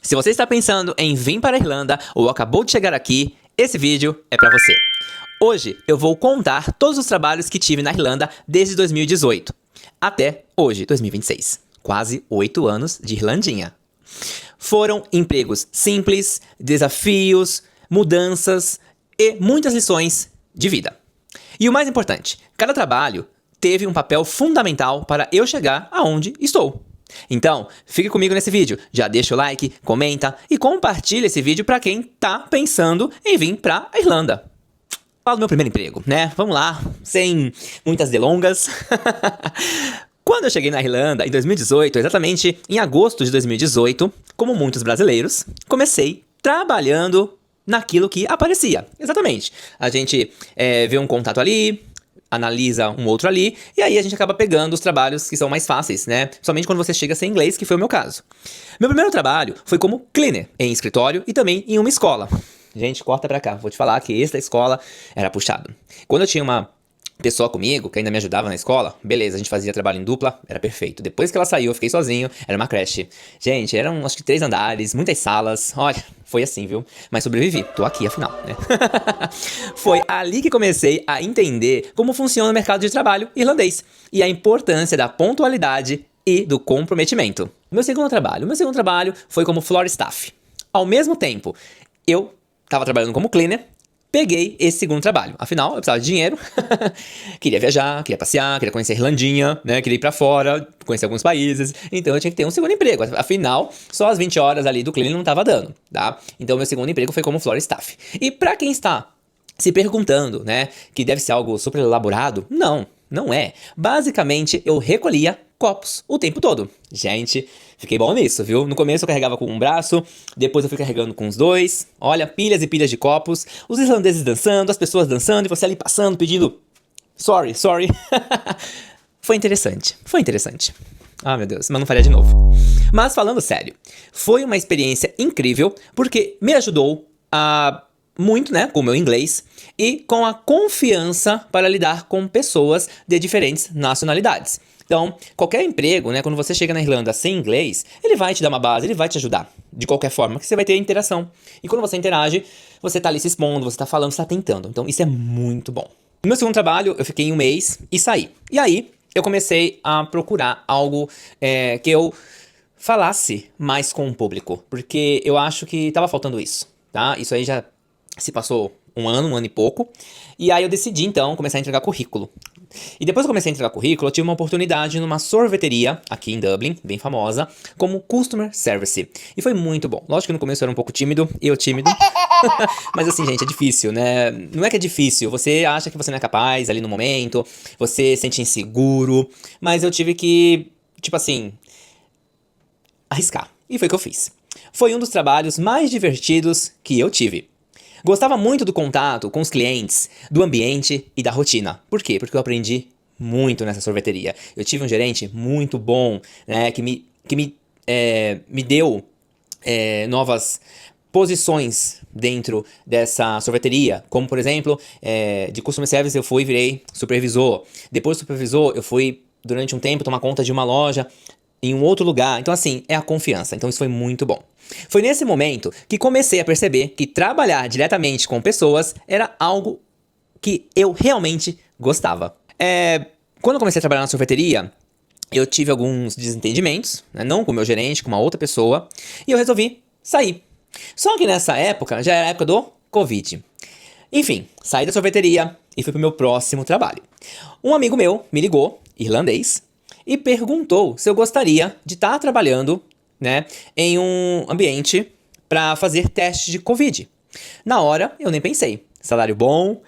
Se você está pensando em vir para a Irlanda ou acabou de chegar aqui, esse vídeo é para você. Hoje eu vou contar todos os trabalhos que tive na Irlanda desde 2018 até hoje, 2026. Quase 8 anos de Irlandinha. Foram empregos simples, desafios, mudanças e muitas lições de vida. E o mais importante, cada trabalho teve um papel fundamental para eu chegar aonde estou. Então, fique comigo nesse vídeo, já deixa o like, comenta e compartilha esse vídeo para quem tá pensando em vir para a Irlanda. Fala do meu primeiro emprego, né? Vamos lá, sem muitas delongas. Quando eu cheguei na Irlanda, em 2018, exatamente em agosto de 2018, como muitos brasileiros, comecei trabalhando naquilo que aparecia. Exatamente. A gente vê um contato ali, analisa um outro ali, e aí a gente acaba pegando os trabalhos que são mais fáceis, né? Somente quando você chega sem inglês, que foi o meu caso. Meu primeiro trabalho foi como cleaner, em escritório e também em uma escola. Gente, corta pra cá, vou te falar que esse da escola era puxado. Quando eu tinha uma pessoa comigo, que ainda me ajudava na escola, beleza, a gente fazia trabalho em dupla, era perfeito. Depois que ela saiu, eu fiquei sozinho, era uma creche. Gente, eram acho que 3 andares, muitas salas, olha, foi assim, viu? Mas sobrevivi, tô aqui afinal, né? Foi ali que comecei a entender como funciona o mercado de trabalho irlandês e a importância da pontualidade e do comprometimento. Meu segundo trabalho foi como floor staff. Ao mesmo tempo, eu estava trabalhando como cleaner, peguei esse segundo trabalho. Afinal, eu precisava de dinheiro. Queria viajar, queria passear, queria conhecer a Irlandinha, né? Queria ir pra fora, conhecer alguns países. Então eu tinha que ter um segundo emprego. Afinal, só as 20 horas ali do cleaning não tava dando, tá? Então meu segundo emprego foi como floor staff. E pra quem está se perguntando, né, que deve ser algo super elaborado, não é. Basicamente, eu recolhia copos o tempo todo. Gente, fiquei bom nisso, viu? No começo eu carregava com um braço, depois eu fui carregando com os dois. Olha, pilhas e pilhas de copos, os irlandeses dançando, as pessoas dançando e você ali passando, pedindo sorry. Foi interessante. Ah, meu Deus, mas não faria de novo. Mas falando sério, foi uma experiência incrível porque me ajudou a muito, né, com o meu inglês e com a confiança para lidar com pessoas de diferentes nacionalidades. Então, qualquer emprego, né, quando você chega na Irlanda sem inglês, ele vai te dar uma base, ele vai te ajudar, de qualquer forma, que você vai ter interação. E quando você interage, você tá ali se expondo, você tá falando, você tá tentando. Então, isso é muito bom. No meu segundo trabalho, eu fiquei 1 mês e saí. E aí, eu comecei a procurar algo que eu falasse mais com o público, porque eu acho que tava faltando isso, tá? Isso aí já se passou um ano e pouco, e aí eu decidi então começar a entregar currículo. E depois que eu comecei a entregar currículo, eu tive uma oportunidade numa sorveteria aqui em Dublin, bem famosa, como Customer Service. E foi muito bom. Lógico que no começo eu era um pouco tímido, mas assim, gente, é difícil, né? Não é que é difícil, você acha que você não é capaz ali no momento, você se sente inseguro, mas eu tive que, tipo assim, arriscar. E foi o que eu fiz. Foi um dos trabalhos mais divertidos que eu tive. Gostava muito do contato com os clientes, do ambiente e da rotina. Por quê? Porque eu aprendi muito nessa sorveteria. Eu tive um gerente muito bom, né, que me deu novas posições dentro dessa sorveteria. Como, por exemplo, de Customer Service eu fui e virei supervisor. Depois do supervisor, eu fui, durante um tempo, tomar conta de uma loja em um outro lugar. Então, assim, é a confiança. Então, isso foi muito bom. Foi nesse momento que comecei a perceber que trabalhar diretamente com pessoas era algo que eu realmente gostava. Quando eu comecei a trabalhar na sorveteria, eu tive alguns desentendimentos, né? Não com o meu gerente, com uma outra pessoa, e eu resolvi sair. Só que nessa época, já era a época do Covid. Enfim, saí da sorveteria e fui pro meu próximo trabalho. Um amigo meu me ligou, irlandês, e perguntou se eu gostaria de estar trabalhando, né, em um ambiente para fazer testes de Covid. Na hora, eu nem pensei. Salário bom,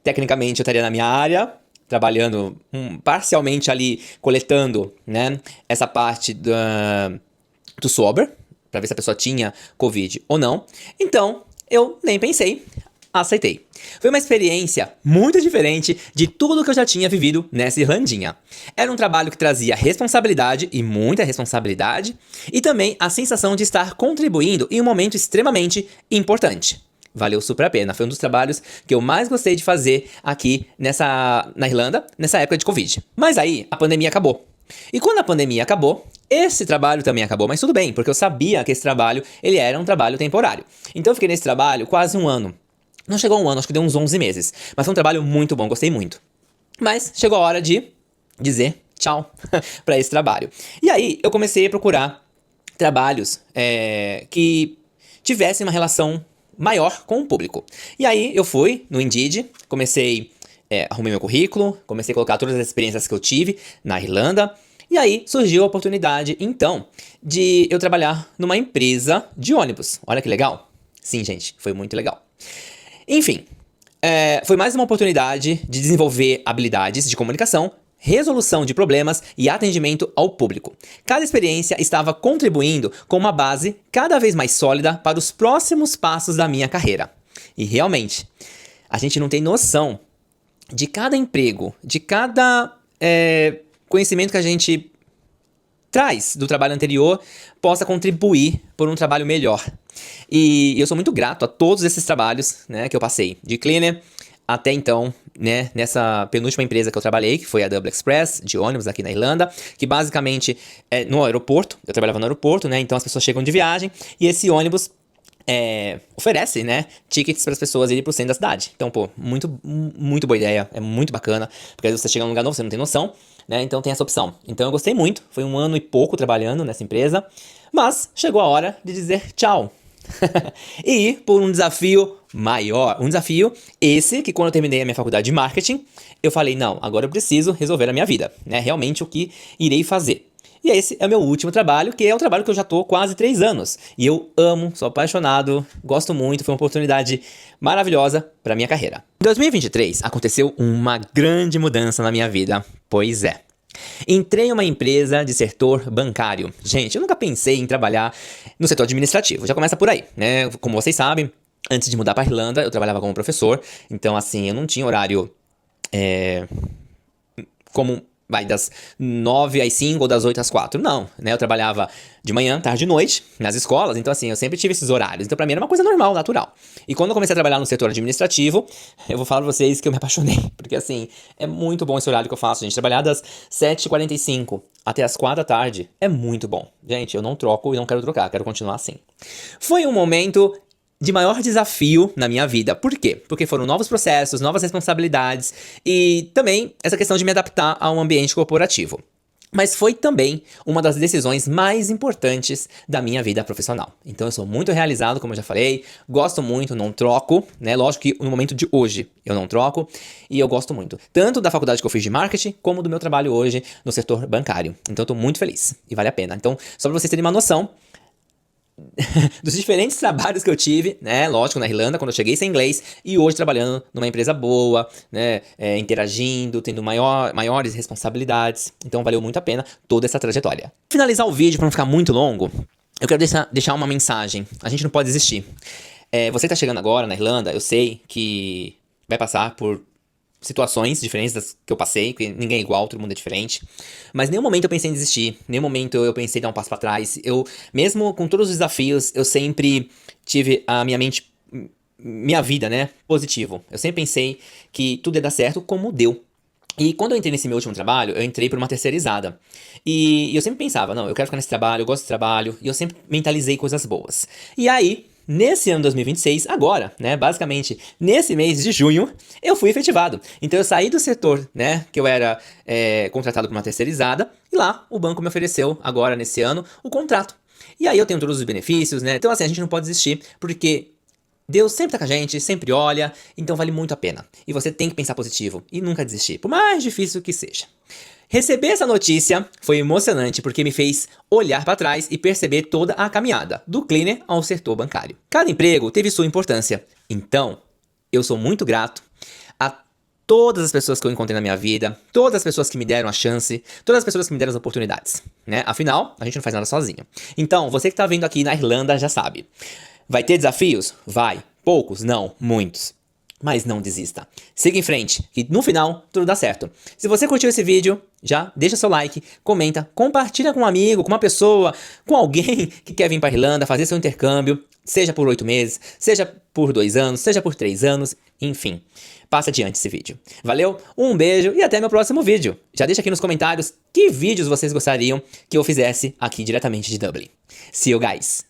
tecnicamente eu estaria na minha área, trabalhando parcialmente ali, coletando, né, essa parte do sober, para ver se a pessoa tinha Covid ou não. Então, eu nem pensei, aceitei. Foi uma experiência muito diferente de tudo que eu já tinha vivido nessa Irlandinha. Era um trabalho que trazia responsabilidade e muita responsabilidade, e também a sensação de estar contribuindo em um momento extremamente importante. Valeu super a pena, foi um dos trabalhos que eu mais gostei de fazer aqui na Irlanda, nessa época de Covid. Mas aí, a pandemia acabou. E quando a pandemia acabou, esse trabalho também acabou, mas tudo bem, porque eu sabia que esse trabalho, ele era um trabalho temporário. Então eu fiquei nesse trabalho quase um ano. Não chegou a um ano, acho que deu uns 11 meses. Mas foi um trabalho muito bom, gostei muito. Mas chegou a hora de dizer tchau para esse trabalho. E aí eu comecei a procurar trabalhos que tivessem uma relação maior com o público. E aí eu fui no Indeed, arrumei meu currículo, comecei a colocar todas as experiências que eu tive na Irlanda. E aí surgiu a oportunidade, então, de eu trabalhar numa empresa de ônibus. Olha que legal. Sim, gente, foi muito legal. Enfim, foi mais uma oportunidade de desenvolver habilidades de comunicação, resolução de problemas e atendimento ao público. Cada experiência estava contribuindo com uma base cada vez mais sólida para os próximos passos da minha carreira. E realmente, a gente não tem noção de cada emprego, de cada conhecimento que a gente traz do trabalho anterior possa contribuir por um trabalho melhor. E eu sou muito grato a todos esses trabalhos, né, que eu passei, de cleaner até então, né, nessa penúltima empresa que eu trabalhei, que foi a Dublin Express, de ônibus aqui na Irlanda, que basicamente é no aeroporto, eu trabalhava no aeroporto, né, então as pessoas chegam de viagem e esse ônibus oferece, né, tickets para as pessoas irem pro centro da cidade. Então, pô, muito boa ideia, é muito bacana, porque às vezes você chega num lugar novo, você não tem noção, né, então tem essa opção. Então eu gostei muito, foi um ano e pouco trabalhando nessa empresa, mas chegou a hora de dizer tchau. E ir por um desafio maior, um desafio esse que quando eu terminei a minha faculdade de marketing, eu falei, não, agora eu preciso resolver a minha vida, né, realmente o que irei fazer. E esse é o meu último trabalho, que é o trabalho que eu já tô quase 3 anos. E eu amo, sou apaixonado, gosto muito, foi uma oportunidade maravilhosa para minha carreira. Em 2023 aconteceu uma grande mudança na minha vida, pois é. Entrei em uma empresa de setor bancário. Gente, eu nunca pensei em trabalhar no setor administrativo, já começa por aí, né? Como vocês sabem, antes de mudar para Irlanda, eu trabalhava como professor, então assim, eu não tinha horário das 9 às 5 ou das 8 às 4. Não, né? Eu trabalhava de manhã, tarde e noite nas escolas, então assim, eu sempre tive esses horários. Então pra mim era uma coisa normal, natural. E quando eu comecei a trabalhar no setor administrativo, eu vou falar pra vocês que eu me apaixonei. Porque assim, é muito bom esse horário que eu faço, gente. Trabalhar das 7h45 até as 4 da tarde é muito bom. Gente, eu não troco e não quero trocar, quero continuar assim. Foi um momento de maior desafio na minha vida. Por quê? Porque foram novos processos, novas responsabilidades e também essa questão de me adaptar a um ambiente corporativo. Mas foi também uma das decisões mais importantes da minha vida profissional. Então eu sou muito realizado, como eu já falei, gosto muito, não troco, né? Lógico que no momento de hoje eu não troco e eu gosto muito, tanto da faculdade que eu fiz de marketing, como do meu trabalho hoje no setor bancário. Então eu tô muito feliz e vale a pena. Então, só pra vocês terem uma noção dos diferentes trabalhos que eu tive, né, lógico, na Irlanda, quando eu cheguei sem inglês, e hoje trabalhando numa empresa boa, né, interagindo, tendo maiores responsabilidades, então valeu muito a pena toda essa trajetória. Pra finalizar o vídeo, para não ficar muito longo, eu quero deixar uma mensagem, a gente não pode desistir. Você que tá chegando agora na Irlanda, eu sei que vai passar por situações diferentes das que eu passei, porque ninguém é igual, todo mundo é diferente. Mas em nenhum momento eu pensei em desistir, em nenhum momento eu pensei em dar um passo pra trás. Mesmo com todos os desafios, eu sempre tive a minha vida, né, positivo. Eu sempre pensei que tudo ia dar certo como deu. E quando eu entrei nesse meu último trabalho, eu entrei por uma terceirizada. E eu sempre pensava, não, eu quero ficar nesse trabalho, eu gosto desse trabalho, e eu sempre mentalizei coisas boas. E aí, nesse ano 2026, agora, né, basicamente, nesse mês de junho, eu fui efetivado. Então eu saí do setor, né, que eu era contratado por uma terceirizada, e lá o banco me ofereceu, agora nesse ano, o contrato. E aí eu tenho todos os benefícios, né, então assim, a gente não pode desistir, porque Deus sempre tá com a gente, sempre olha, então vale muito a pena. E você tem que pensar positivo e nunca desistir, por mais difícil que seja. Receber essa notícia foi emocionante porque me fez olhar para trás e perceber toda a caminhada, do cleaner ao setor bancário. Cada emprego teve sua importância, então eu sou muito grato a todas as pessoas que eu encontrei na minha vida, todas as pessoas que me deram a chance, todas as pessoas que me deram as oportunidades, né? Afinal, a gente não faz nada sozinho. Então, você que tá vindo aqui na Irlanda já sabe. Vai ter desafios? Vai. Poucos? Não. Muitos. Mas não desista. Siga em frente, que no final tudo dá certo. Se você curtiu esse vídeo, já deixa seu like, comenta, compartilha com um amigo, com uma pessoa, com alguém que quer vir para a Irlanda, fazer seu intercâmbio, seja por 8 meses, seja por 2 anos, seja por 3 anos, enfim. Passa adiante esse vídeo. Valeu, um beijo e até meu próximo vídeo. Já deixa aqui nos comentários que vídeos vocês gostariam que eu fizesse aqui diretamente de Dublin. See you guys!